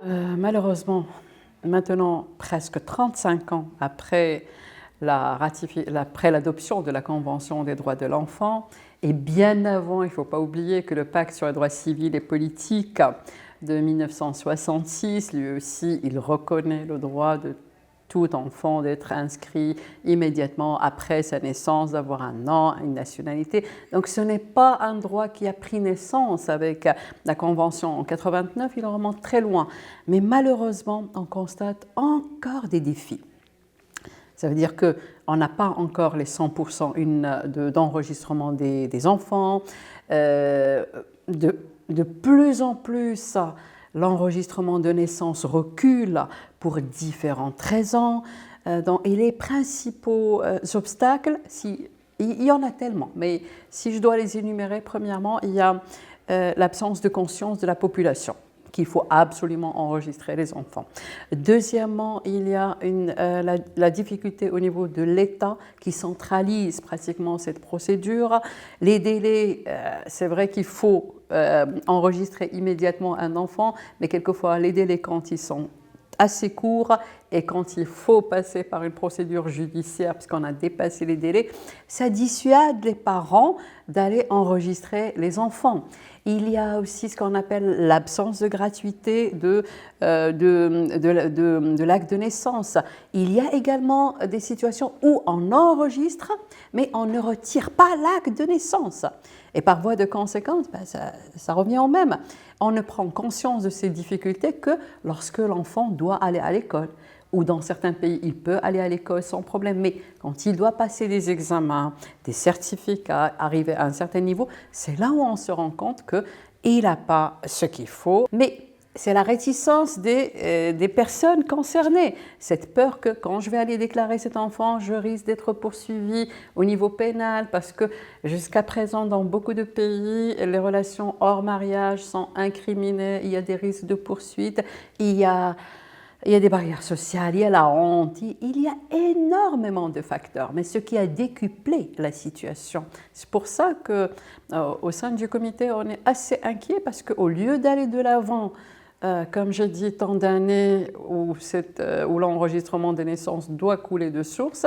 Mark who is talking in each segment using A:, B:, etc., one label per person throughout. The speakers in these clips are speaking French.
A: Malheureusement, maintenant, presque 35 ans après l'adoption de la Convention des droits de l'enfant, et bien avant, il ne faut pas oublier que le Pacte sur les droits civils et politiques de 1966, lui aussi, il reconnaît le droit de tout enfant d'être inscrit immédiatement après sa naissance, d'avoir un nom, une nationalité. Donc ce n'est pas un droit qui a pris naissance avec la Convention en 89, il en remonte très loin. Mais malheureusement, on constate encore des défis. Ça veut dire qu'on n'a pas encore les 100% d'enregistrement des enfants. De plus en plus, l'enregistrement de naissance recule pour différentes raisons. Et les principaux obstacles, il y en a tellement, mais si je dois les énumérer, premièrement, il y a l'absence de conscience de la population, qu'il faut absolument enregistrer les enfants. Deuxièmement, il y a la difficulté au niveau de l'État qui centralise pratiquement cette procédure. Les délais, c'est vrai qu'il faut enregistrer immédiatement un enfant, mais quelquefois les délais quand ils sont assez courts et quand il faut passer par une procédure judiciaire parce qu'on a dépassé les délais, ça dissuade les parents d'aller enregistrer les enfants. Il y a aussi ce qu'on appelle l'absence de gratuité de l'acte de naissance. Il y a également des situations où on enregistre, mais on ne retire pas l'acte de naissance. Et par voie de conséquence, ça revient au même. On ne prend conscience de ces difficultés que lorsque l'enfant doit aller à l'école. Ou dans certains pays, il peut aller à l'école sans problème. Mais quand il doit passer des examens, des certificats, arriver à un certain niveau, c'est là où on se rend compte qu'il n'a pas ce qu'il faut. Mais c'est la réticence des personnes concernées. Cette peur que quand je vais aller déclarer cet enfant, je risque d'être poursuivi au niveau pénal parce que jusqu'à présent, dans beaucoup de pays, les relations hors mariage sont incriminées, il y a des risques de poursuite, il y a des barrières sociales, il y a la honte, il y a énormément de facteurs, mais ce qui a décuplé la situation. C'est pour ça qu'au sein du comité, on est assez inquiet parce qu'au lieu d'aller de l'avant, comme j'ai dit, tant d'années où l'enregistrement des naissances doit couler de source,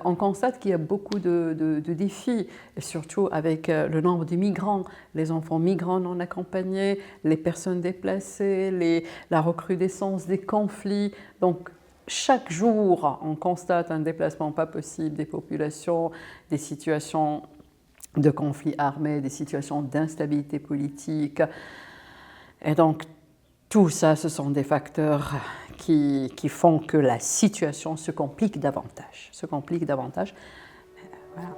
A: on constate qu'il y a beaucoup de défis, et surtout avec le nombre de migrants, les enfants migrants non accompagnés, les personnes déplacées, la recrudescence des conflits. Donc, chaque jour, on constate un déplacement pas possible des populations, des situations de conflits armés, des situations d'instabilité politique. Et donc, tout ça, ce sont des facteurs qui font que la situation se complique davantage. Voilà.